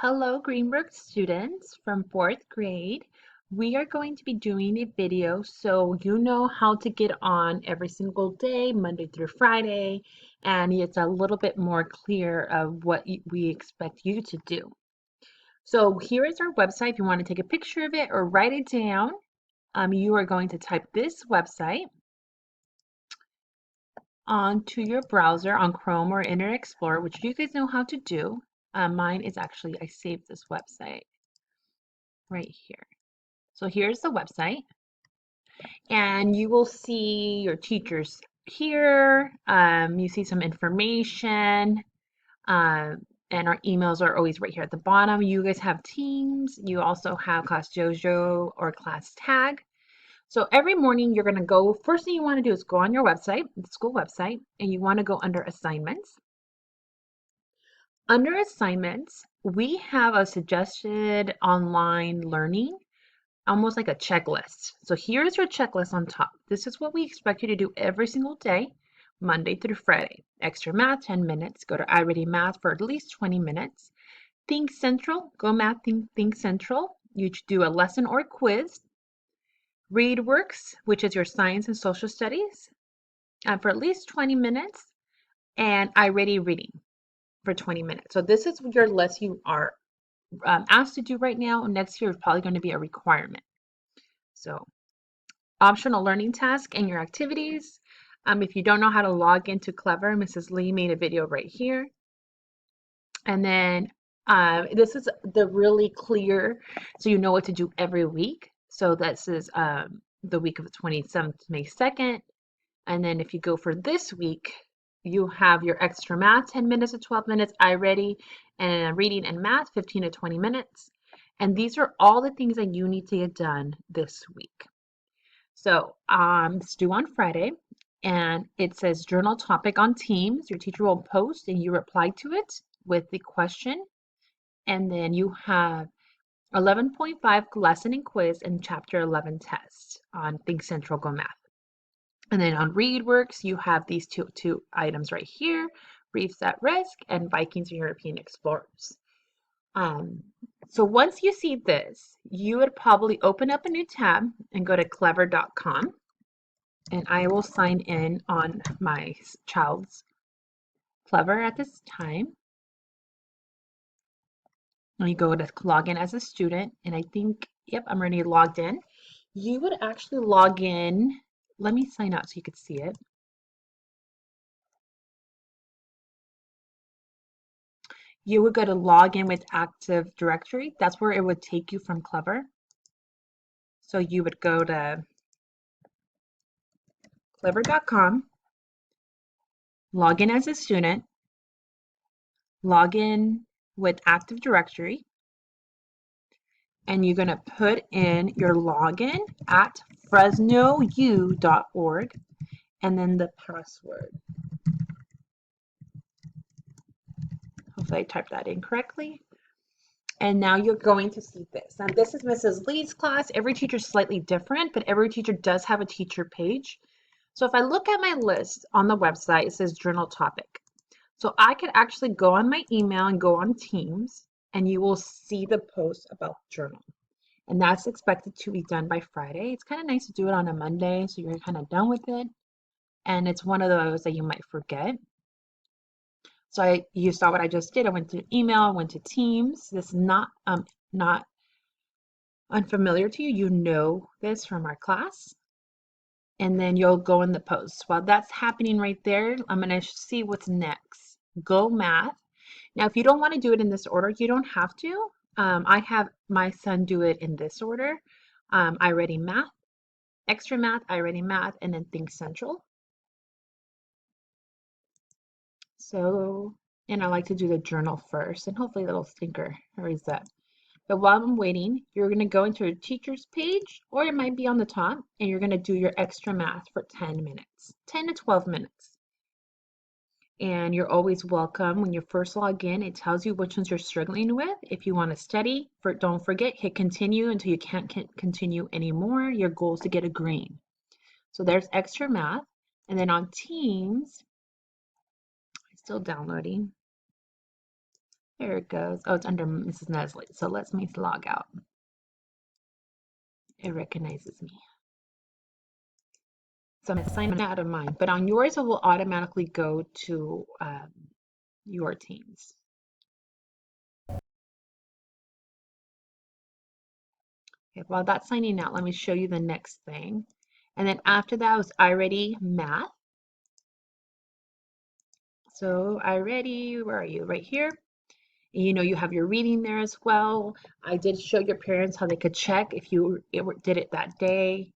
Hello, Greenberg students from fourth grade. We are going to be doing a video so you know how to get on every single day, Monday through Friday, and it's a little bit more clear of what we expect you to do. So here is our website. If you want to take a picture of it or write it down, you are going to type this website onto your browser on Chrome or Internet Explorer, which you guys know how to do. Mine is actually, I saved this website right here. So here's the website, and you will see your teachers here. You see some information, and our emails are always right here at the bottom. You guys have teams. You also have Class Dojo or Class Tag. So every morning you're going to go, first thing you want to do is go on your website, the school website, and you want to go under assignments. Under assignments, we have a suggested online learning, almost like a checklist. So here's your checklist on top. This is what we expect you to do every single day, Monday through Friday. Extra math, 10 minutes. Go to iReady Math for at least 20 minutes. Think Central, Go Math, Think Central. You do a lesson or quiz. Read Works, which is your science and social studies, for at least 20 minutes. And iReady Reading for 20 minutes. So this is your list you are asked to do right now. Next year is probably going to be a requirement. So optional learning task and your activities. If you don't know how to log into Clever, Mrs. Lee made a video right here. And then this is the really clear, so you know what to do every week. So this is the week of the 27th, May 2nd. And then if you go for this week, you have your extra math, 10 minutes to 12 minutes, iReady, and reading and math, 15 to 20 minutes. And these are all the things that you need to get done this week. So it's due on Friday, and it says journal topic on Teams. Your teacher will post and you reply to it with the question. And then you have 11.5 lesson and quiz and chapter 11 test on Think Central Go Math. And then on ReadWorks, you have these two items right here, Reefs at Risk and Vikings and European Explorers. So once you see this, you would probably open up a new tab and go to clever.com. And I will sign in on my child's Clever at this time. And you go to log in as a student, and I think, yep, I'm already logged in. You would actually log in. Let me sign out so you could see it. You would go to log in with Active Directory. That's where it would take you from Clever. So you would go to clever.com, log in as a student, log in with Active Directory, and you're going to put in your login at fresnou.org and then the password. Hopefully I typed that in correctly. And now you're going to see this. And this is Mrs. Lee's class. Every teacher is slightly different, but every teacher does have a teacher page. So if I look at my list on the website, it says journal topic. So I could actually go on my email and go on Teams, and you will see the post about journal. And that's expected to be done by Friday. It's kind of nice to do it on a Monday, so you're kind of done with it. And it's one of those that you might forget. So you saw what I just did. I went to email, I went to Teams. This is not unfamiliar to you. You know this from our class. And then you'll go in the post. While that's happening right there, I'm going to see what's next. Go Math. Now, if you don't want to do it in this order, you don't have to. I have my son do it in this order. iReady Math, Extra Math, iReady Math, and then Think Central. So, and I like to do the journal first, and hopefully little stinker hurries up. But while I'm waiting, you're going to go into your teacher's page, or it might be on the top, and you're going to do your extra math for 10 minutes, 10 to 12 minutes. And you're always welcome. When you first log in, it tells you which ones you're struggling with. If you want to study, don't forget, hit continue until you can't continue anymore. Your goal is to get a green. So there's extra math. And then on Teams, it's still downloading. There it goes. Oh, it's under Mrs. Nuzzolese. So let me log out. It recognizes me. So I'm going to sign out of mine. But on yours, it will automatically go to your teams. Okay, while that's signing out, let me show you the next thing. And then after that was iReady Math. So iReady, where are you? Right here. And you know you have your reading there as well. I did show your parents how they could check if you did it that day.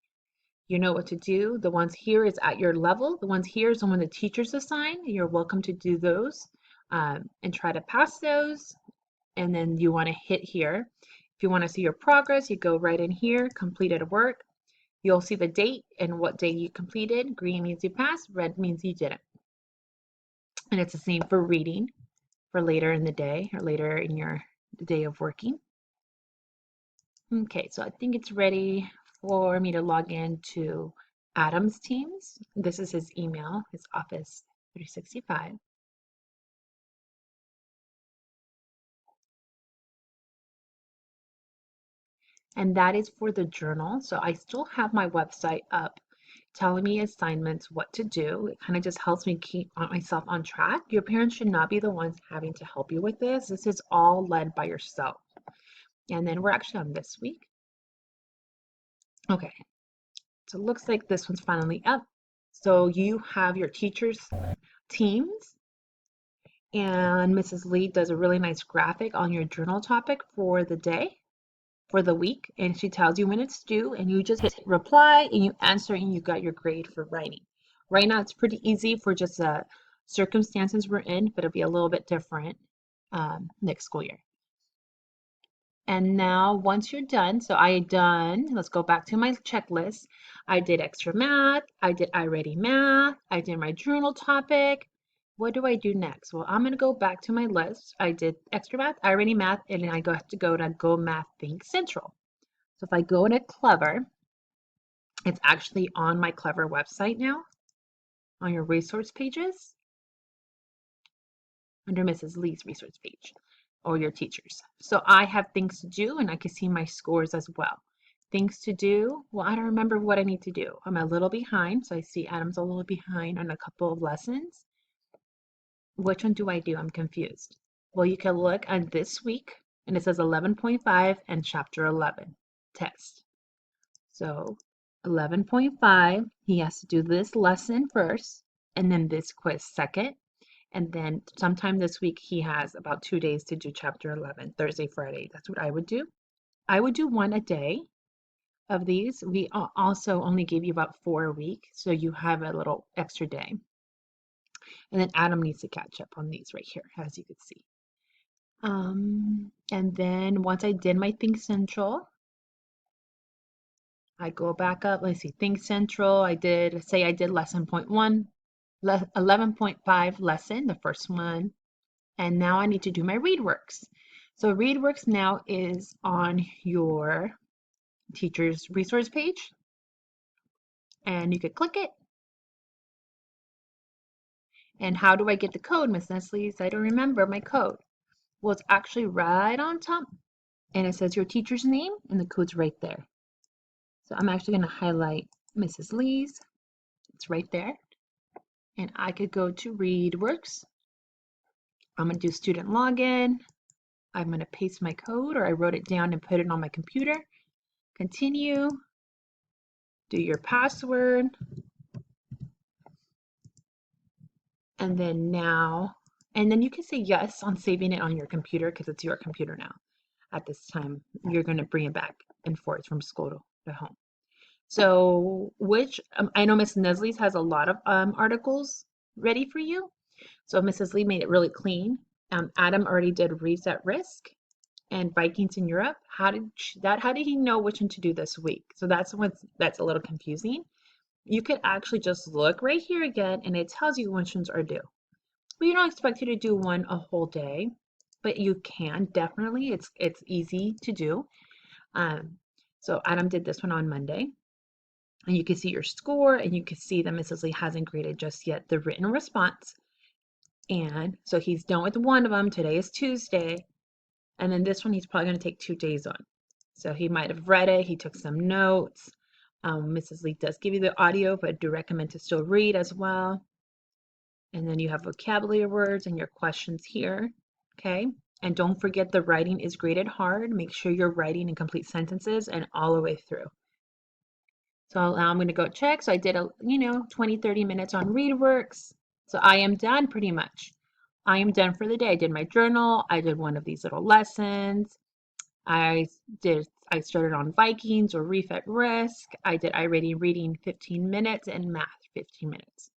You know what to do. The ones here is at your level. The ones here is the one the teachers assign. You're welcome to do those and try to pass those. And then you want to hit here. If you want to see your progress, you go right in here, completed work. You'll see the date and what day you completed. Green means you passed, red means you didn't. And it's the same for reading for later in the day or later in your day of working. Okay, so I think it's ready for me to log in to Adam's Teams. This is his email, his Office 365. And that is for the journal. So I still have my website up telling me assignments, what to do. It kind of just helps me keep myself on track. Your parents should not be the ones having to help you with this. This is all led by yourself. And then we're actually on this week. Okay, so it looks like this one's finally up. So you have your teachers' teams, and Mrs. Lee does a really nice graphic on your journal topic for the day, for the week, and she tells you when it's due, and you just hit reply and you answer, and you got your grade for writing. Right now, it's pretty easy for just the circumstances we're in, but it'll be a little bit different next school year. And now once you're done, so let's go back to my checklist. I did extra math, I did iReady Math, I did my journal topic. What do I do next? Well, I'm gonna go back to my list. I did extra math, iReady Math, and then I have to go to Go Math Think Central. So if I go to Clever, it's actually on my Clever website now, on your resource pages, under Mrs. Lee's resource page, or your teachers. So I have things to do, and I can see my scores as well. Things to do, well, I don't remember what I need to do. I'm a little behind, so I see Adam's a little behind on a couple of lessons. Which one do I do? I'm confused. Well, you can look at this week, and it says 11.5 and chapter 11 test. So 11.5, he has to do this lesson first, and then this quiz second. And then sometime this week, he has about 2 days to do chapter 11, Thursday, Friday. That's what I would do. I would do one a day of these. We also only give you about 4 a week, so you have a little extra day. And then Adam needs to catch up on these right here, as you can see. And then once I did my Think Central, I go back up. Let's see, Think Central. I did lesson point 1, 11.5 lesson, the first one. And now I need to do my ReadWorks. So ReadWorks now is on your teacher's resource page. And you could click it. And how do I get the code, Miss Nuzzolese? I don't remember my code. Well, it's actually right on top. And it says your teacher's name, and the code's right there. So I'm actually going to highlight Mrs. Lee's. It's right there. And I could go to ReadWorks. I'm going to do student login. I'm going to paste my code, or I wrote it down and put it on my computer. Continue. Do your password. And then you can say yes on saving it on your computer because it's your computer now. At this time, you're going to bring it back and forth from school to home. So I know Miss Nuzzolese has a lot of articles ready for you. So Mrs. Lee made it really clean. Adam already did Reefs at Risk and Vikings in Europe. How did he know which one to do this week? So that's a little confusing. You could actually just look right here again, and it tells you which ones are due. We don't expect you to do one a whole day, but you can definitely. It's easy to do. So Adam did this one on Monday. And you can see your score, and you can see that Mrs. Lee hasn't graded just yet the written response. And so he's done with one of them. Today is Tuesday. And then this one he's probably going to take 2 days on. So he might have read it. He took some notes. Mrs. Lee does give you the audio, but I do recommend to still read as well. And then you have vocabulary words and your questions here. Okay. And don't forget the writing is graded hard. Make sure you're writing in complete sentences and all the way through. So now I'm going to go check. So I did 20, 30 minutes on ReadWorks. So I am done pretty much. I am done for the day. I did my journal. I did one of these little lessons. I started on Vikings or Reef at Risk. I did reading 15 minutes and math 15 minutes.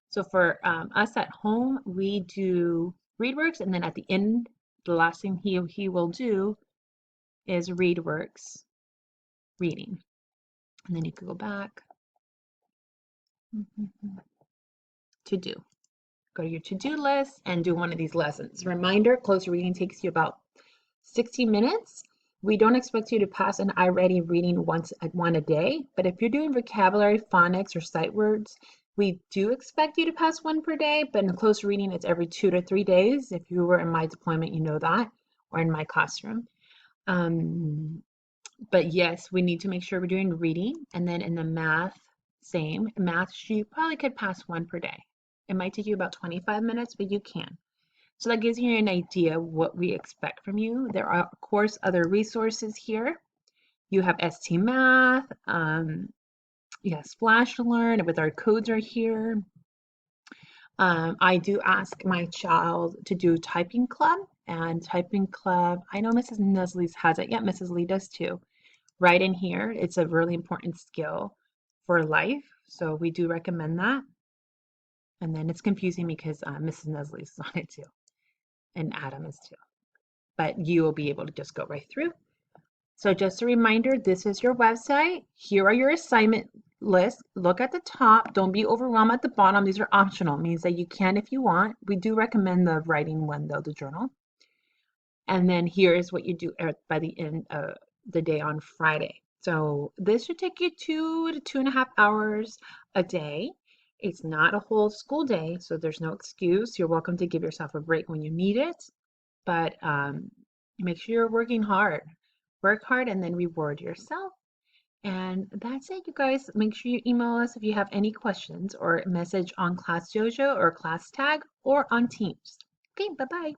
So for us at home, we do ReadWorks, and then at the end, the last thing he will do is ReadWorks reading. And then you can go back to do. Go to your to-do list and do one of these lessons. Reminder, close reading takes you about 60 minutes. We don't expect you to pass an iReady reading one a day, but if you're doing vocabulary, phonics, or sight words, we do expect you to pass one per day, but in close reading, it's every 2 to 3 days. If you were in my deployment, you know that, or in my classroom. But yes, we need to make sure we're doing reading, and then in the math, same. Math, you probably could pass one per day. It might take you about 25 minutes, but you can. So that gives you an idea of what we expect from you. There are, of course, other resources here. You have ST Math, you have Splash to Learn with our codes are here. I do ask my child to do typing club, and typing club, I know Mrs. Nuzzolese has it. Yeah, Mrs. Lee does too. Right in here, it's a really important skill for life, so we do recommend that. And then it's confusing because Mrs. Nuzzolese is on it too, and Adam is too. But you will be able to just go right through. So just a reminder, this is your website. Here are your assignment lists. Look at the top. Don't be overwhelmed at the bottom. These are optional. It means that you can if you want. We do recommend the writing one though, the journal. And then here's what you do by the end of the day on Friday. So this should take you 2 to 2.5 hours a day. It's not a whole school day, so there's no excuse. You're welcome to give yourself a break when you need it, but make sure you're working hard. Work hard and then reward yourself. And that's it, you guys. Make sure you email us if you have any questions or message on Class Dojo or Class Tag or on Teams. Okay, bye-bye.